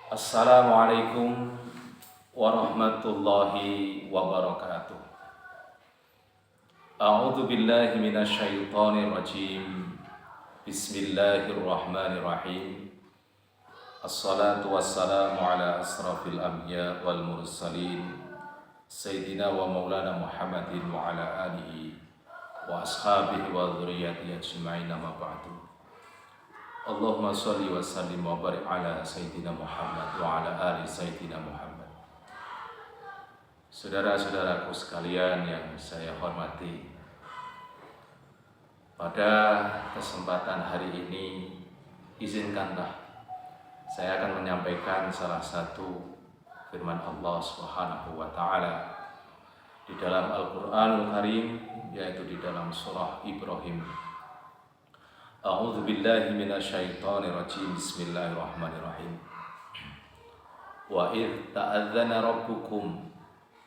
Assalamualaikum warahmatullahi wabarakatuh. A'udzu billahi minasyaitonir rajim. Bismillahirrahmanirrahim. Assalatu wassalamu ala asrafil anbiya wal mursalin Sayyidina wa maulana Muhammadin wa ala alihi wa ashabihi wa dzurriyyatihi ajma'in, amma ba'du. Allahumma sholli wa sallim wa barik ala Sayyidina Muhammad wa ala ali Sayyidina Muhammad. Saudara-saudaraku sekalian yang saya hormati, pada kesempatan hari ini izinkanlah saya akan menyampaikan salah satu firman Allah Subhanahu wa taala di dalam Al-Qur'anul Karim, yaitu di dalam surah Ibrahim. A'udzu billahi minasyaitonir rajim. Bismillahirrahmanirrahim. Wa idz ta'adzana rabbukum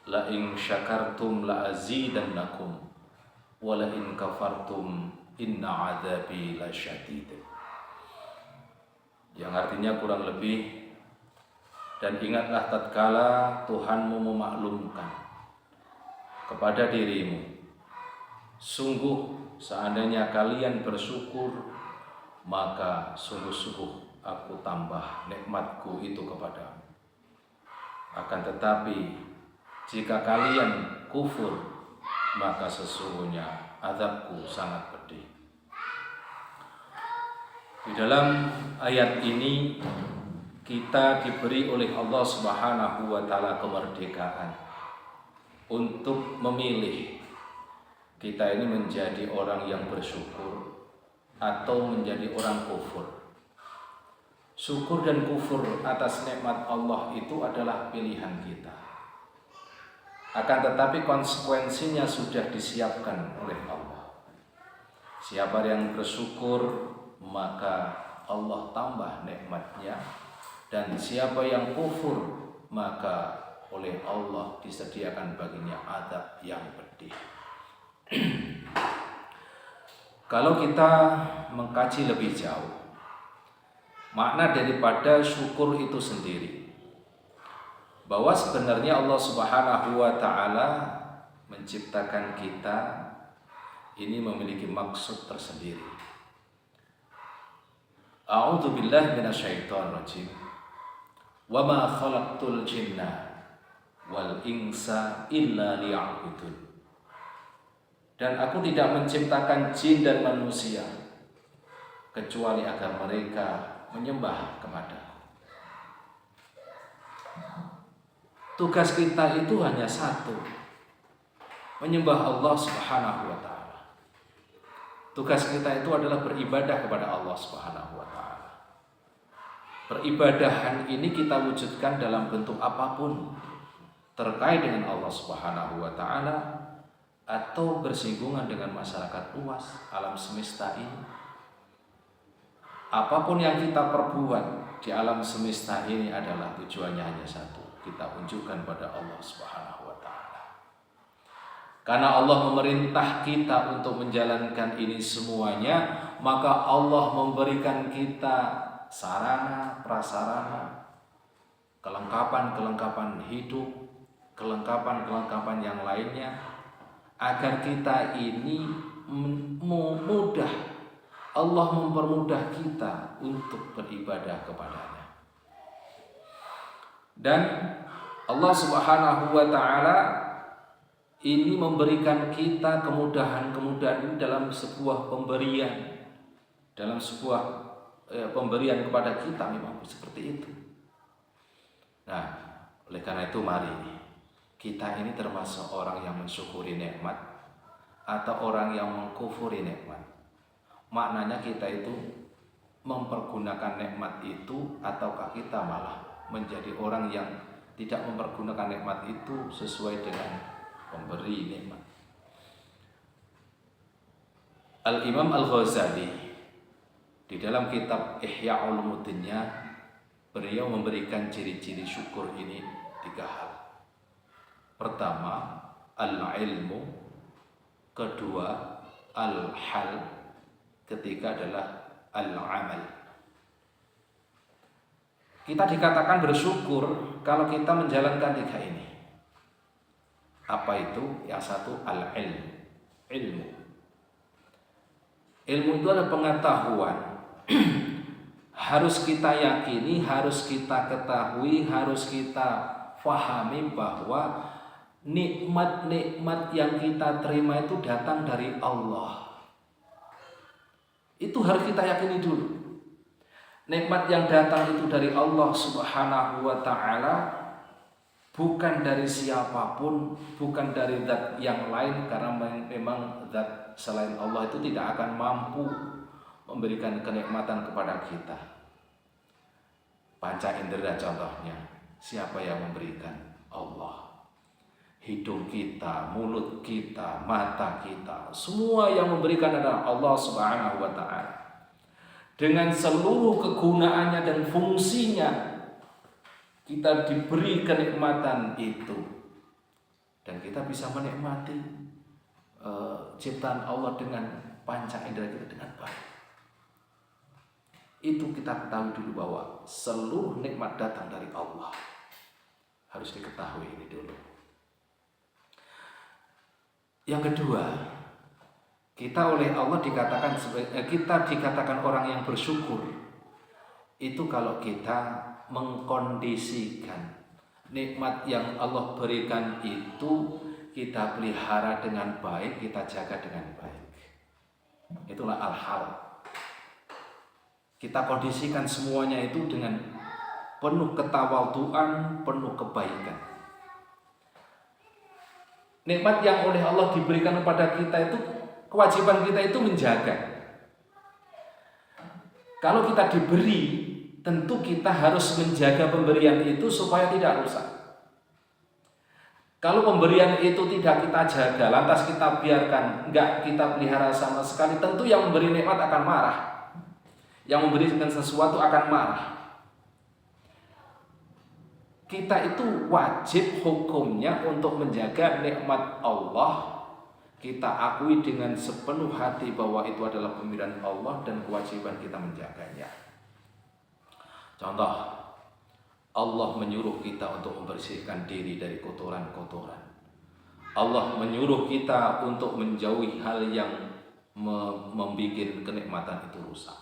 la in syakartum la azidannakum wa la in kafartum inna 'adzabi lasyadid. Yang artinya kurang lebih, dan ingatlah tatkala Tuhanmu memaklumkan kepada dirimu, sungguh seandainya kalian bersyukur, maka sungguh-sungguh aku tambah nikmatku itu kepadamu. Akan tetapi jika kalian kufur, maka sesungguhnya azabku sangat pedih. Di dalam ayat ini kita diberi oleh Allah Subhanahu wa taala kemerdekaan untuk memilih kita ini menjadi orang yang bersyukur atau menjadi orang kufur. Syukur dan kufur atas nikmat Allah itu adalah pilihan kita. Akan tetapi konsekuensinya sudah disiapkan oleh Allah. Siapa yang bersyukur, maka Allah tambah nikmatnya, dan siapa yang kufur, maka oleh Allah disediakan baginya azab yang pedih. Kalau kita mengkaji lebih jauh makna daripada syukur itu sendiri, bahwa sebenarnya Allah Subhanahu wa taala menciptakan kita ini memiliki maksud tersendiri. A'udzu billahi minasyaitonir rajim. Wa ma khalaqtul jinna wal insa illa liya'budun. Dan aku tidak menciptakan jin dan manusia kecuali agar mereka menyembah kepadaku. Tugas kita itu hanya satu, menyembah Allah Subhanahu wa taala. Tugas kita itu adalah beribadah kepada Allah Subhanahu wa taala. Peribadahan ini kita wujudkan dalam bentuk apapun terkait dengan Allah Subhanahu wa taala, atau bersinggungan dengan masyarakat luas alam semesta ini. Apapun yang kita perbuat di alam semesta ini adalah tujuannya hanya satu, kita unjukkan pada Allah Subhanahu wa taala. Karena Allah memerintah kita untuk menjalankan ini semuanya, maka Allah memberikan kita sarana, prasarana, kelengkapan-kelengkapan hidup, kelengkapan-kelengkapan yang lainnya, agar kita ini mudah, Allah mempermudah kita untuk beribadah kepadanya. Dan Allah Subhanahu wa taala ini memberikan kita kemudahan-kemudahan ini dalam sebuah pemberian, dalam sebuah pemberian kepada kita, memang seperti itu. Nah, oleh karena itu mari kita ini termasuk orang yang mensyukuri nikmat atau orang yang mengkufuri nikmat. Maknanya kita itu mempergunakan nikmat itu, ataukah kita malah menjadi orang yang tidak mempergunakan nikmat itu sesuai dengan pemberi nikmat. Al-Imam Al-Ghazali di dalam kitab Ihya Ulumuddinnya, beliau memberikan ciri-ciri syukur ini 3 hal. Pertama, al-ilmu. Kedua, al-hal. Ketiga adalah al-amal. Kita dikatakan bersyukur kalau kita menjalankan 3 ini. Apa itu? Yang satu ilmu. Ilmu itu adalah pengetahuan. Harus kita yakini, harus kita ketahui, harus kita fahami bahwa nikmat-nikmat yang kita terima itu datang dari Allah. Itu harus kita yakini dulu. Nikmat yang datang itu dari Allah Subhanahu wa ta'ala, bukan dari siapapun, bukan dari zat yang lain, karena memang zat selain Allah itu tidak akan mampu memberikan kenikmatan kepada kita. Panca indera contohnya, siapa yang memberikan? Allah. Hidung kita, mulut kita, mata kita, semua yang memberikan adalah Allah Subhanahu wa ta'ala. Dengan seluruh kegunaannya dan fungsinya, kita diberi kenikmatan itu, dan kita bisa menikmati ciptaan Allah dengan panca indera kita dengan baik. Itu kita ketahui dulu bahwa seluruh nikmat datang dari Allah. Harus diketahui ini dulu. Yang kedua, kita oleh Allah dikatakan orang yang bersyukur. Itu kalau kita mengkondisikan nikmat yang Allah berikan itu kita pelihara dengan baik, kita jaga dengan baik. Itulah al-hal. Kita kondisikan semuanya itu dengan penuh ketawadhuan, penuh kebaikan. Nikmat yang oleh Allah diberikan kepada kita itu, kewajiban kita itu menjaga. Kalau kita diberi, tentu kita harus menjaga pemberian itu supaya tidak rusak. Kalau pemberian itu tidak kita jaga, lantas kita biarkan, enggak kita pelihara sama sekali, tentu yang memberi nikmat akan marah. Yang memberikan sesuatu akan marah. Kita itu wajib hukumnya untuk menjaga nikmat Allah. Kita akui dengan sepenuh hati bahwa itu adalah pemberian Allah dan kewajiban kita menjaganya. Contoh, Allah menyuruh kita untuk membersihkan diri dari kotoran-kotoran. Allah menyuruh kita untuk menjauhi hal yang membuat kenikmatan itu rusak.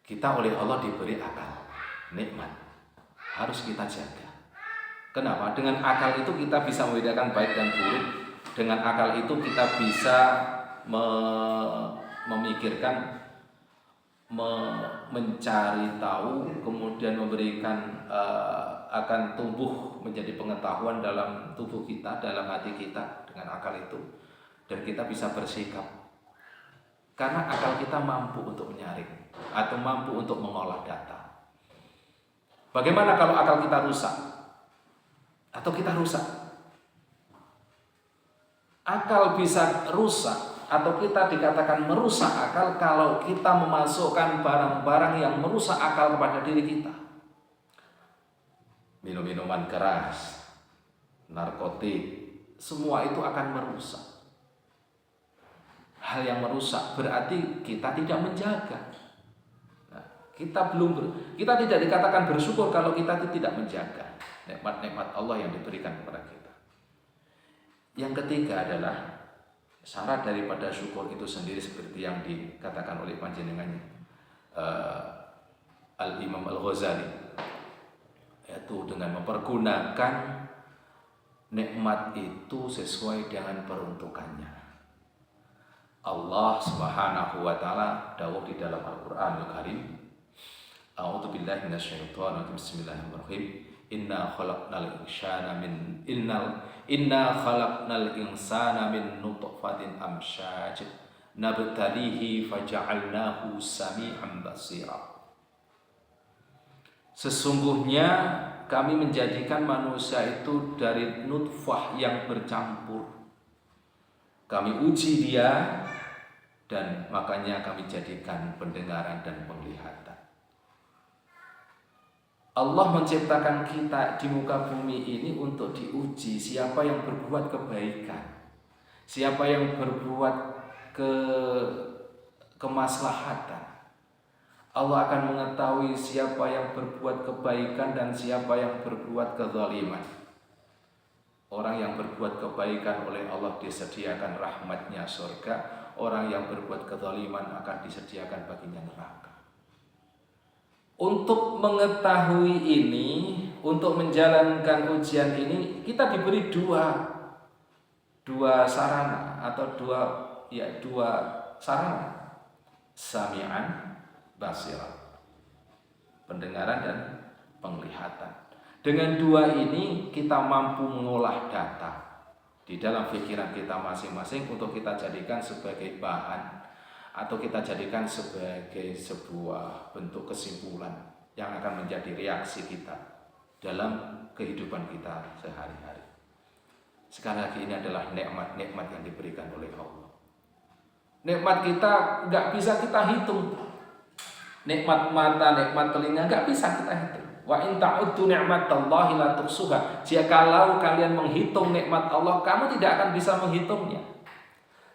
Kita oleh Allah diberi akal, nikmat, harus kita jaga. Kenapa? Dengan akal itu kita bisa membedakan baik dan buruk. Dengan akal itu kita bisa memikirkan, mencari tahu, kemudian memberikan akan tumbuh menjadi pengetahuan dalam tubuh kita, dalam hati kita dengan akal itu, dan kita bisa bersikap karena akal kita mampu untuk menyaring atau mampu untuk mengolah data. Bagaimana kalau akal kita rusak atau kita rusak? Akal bisa rusak atau kita dikatakan merusak akal kalau kita memasukkan barang-barang yang merusak akal kepada diri kita. Minum-minuman keras, narkotik, semua itu akan merusak. Hal yang merusak berarti kita tidak menjaga. Nah, kita tidak dikatakan bersyukur kalau kita tidak menjaga nikmat-nikmat Allah yang diberikan kepada kita. Yang ketiga adalah syarat daripada syukur itu sendiri seperti yang dikatakan oleh panjenengannya Al-Imam Al-Ghazali, yaitu dengan mempergunakan nikmat itu sesuai dengan peruntukannya. Allah Subhanahu wa taala dawuh di dalam Al-Qur'anul Karim, A'udzu billahi minasyaitonir rajim. Bismillahirrahmanirrahim. Inna khalaqnal insana min nutfatin amsyaj nabtalihi faja'alnahu sami'an basira. Sesungguhnya kami menjadikan manusia itu dari nutfah yang bercampur. Kami uji dia dan makanya kami jadikan pendengaran dan penglihatan. Allah menciptakan kita di muka bumi ini untuk diuji siapa yang berbuat kebaikan, siapa yang berbuat kemaslahatan. Allah akan mengetahui siapa yang berbuat kebaikan dan siapa yang berbuat kezaliman. Orang yang berbuat kebaikan oleh Allah disediakan rahmatnya surga. Orang yang berbuat kezaliman akan disediakan baginya neraka. Untuk mengetahui ini, untuk menjalankan ujian ini, kita diberi dua sarana atau dua sarana. Sami'an, basiran, pendengaran dan penglihatan. Dengan dua ini kita mampu mengolah data di dalam pikiran kita masing-masing untuk kita jadikan sebagai bahan atau kita jadikan sebagai sebuah bentuk kesimpulan yang akan menjadi reaksi kita dalam kehidupan kita sehari-hari. Sekali lagi, ini adalah nikmat-nikmat yang diberikan oleh Allah. Nikmat kita nggak bisa kita hitung. Nikmat mata, nikmat telinga nggak bisa kita hitung. Wa in ta'uddu ni'matallahi la tuhsuha. Jikalau kalian menghitung nikmat Allah, kamu tidak akan bisa menghitungnya.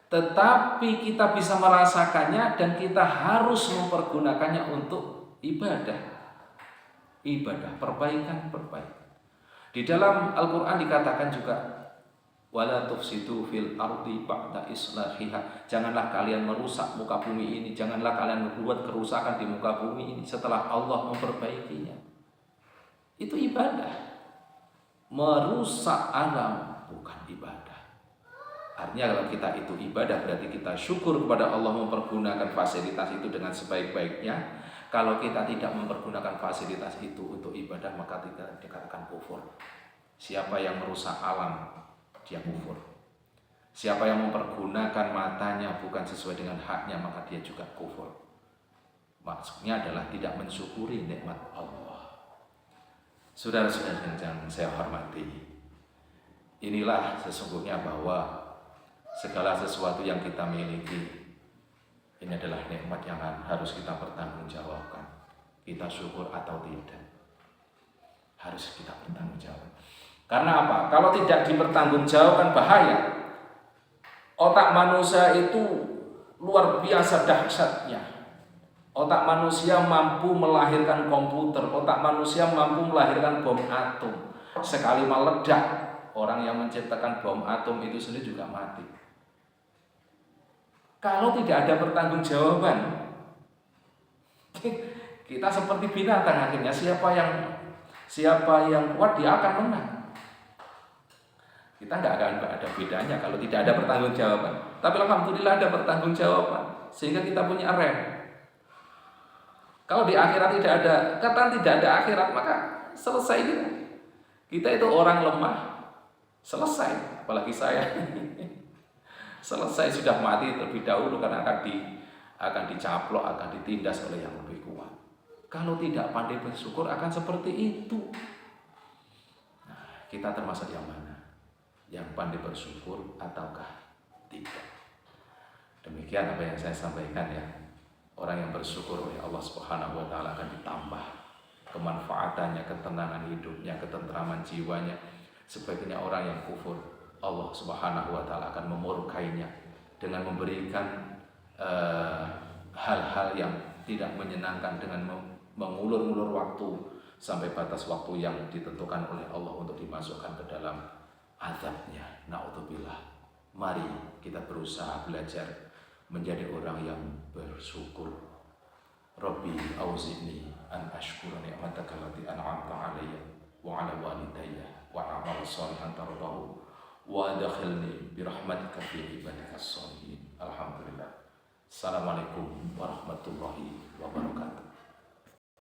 Tetapi kita bisa merasakannya dan kita harus mempergunakannya untuk ibadah. Ibadah, perbaikan. Di dalam Al-Qur'an dikatakan juga wala tufsidu fil ardi ba'da islahiha. Janganlah kalian merusak muka bumi ini, janganlah kalian membuat kerusakan di muka bumi ini setelah Allah memperbaikinya. Itu ibadah. Merusak alam bukan ibadah. Artinya kalau kita itu ibadah, berarti kita syukur kepada Allah mempergunakan fasilitas itu dengan sebaik-baiknya. Kalau kita tidak mempergunakan fasilitas itu untuk ibadah, maka kita dikatakan kufur. Siapa yang merusak alam, dia kufur. Siapa yang mempergunakan matanya bukan sesuai dengan haknya, maka dia juga kufur. Maksudnya adalah tidak mensyukuri nikmat Allah. Saudara-saudara yang saya hormati, inilah sesungguhnya bahwa segala sesuatu yang kita miliki ini adalah nikmat yang harus kita pertanggungjawabkan. Kita syukur atau tidak, harus kita bertanggungjawab. Karena apa? Kalau tidak dipertanggungjawabkan bahaya. Otak manusia itu luar biasa dahsyatnya. Otak manusia mampu melahirkan komputer. Otak manusia mampu melahirkan bom atom. Sekali meledak, orang yang menciptakan bom atom itu sendiri juga mati. Kalau tidak ada pertanggungjawaban, kita seperti binatang akhirnya. Siapa yang kuat, dia akan menang. Kita nggak akan ada bedanya kalau tidak ada pertanggungjawaban. Tapi alhamdulillah ada pertanggungjawaban, sehingga kita punya rem. Kalau di akhirat tidak ada akhirat, maka selesai kita. Kita itu orang lemah, selesai. Apalagi saya, selesai, sudah mati terlebih dahulu karena akan dicaplok, akan ditindas oleh yang lebih kuat. Kalau tidak pandai bersyukur akan seperti itu. Nah, kita termasuk yang mana? Yang pandai bersyukur ataukah tidak? Demikian apa yang saya sampaikan ya. Orang yang bersyukur oleh Allah Subhanahu wa taala akan ditambah kemanfaatannya, ketenangan hidupnya, ketentraman jiwanya. Sebaliknya orang yang kufur, Allah Subhanahu wa taala akan memurkainya dengan memberikan hal-hal yang tidak menyenangkan, dengan mengulur-ulur waktu sampai batas waktu yang ditentukan oleh Allah untuk dimasukkan ke dalam azabnya. Na'udzubillah. Mari kita berusaha belajar menjadi orang yang bersyukur. Rabbi auzi'ni an ashkura ni'mataka allati an'amta 'alayya wa 'ala walidayya wa a'mal shalihan tardahu wa adkhilni bi rahmatika fi ibadika shalihin. Alhamdulillah. Assalamualaikum warahmatullahi wabarakatuh.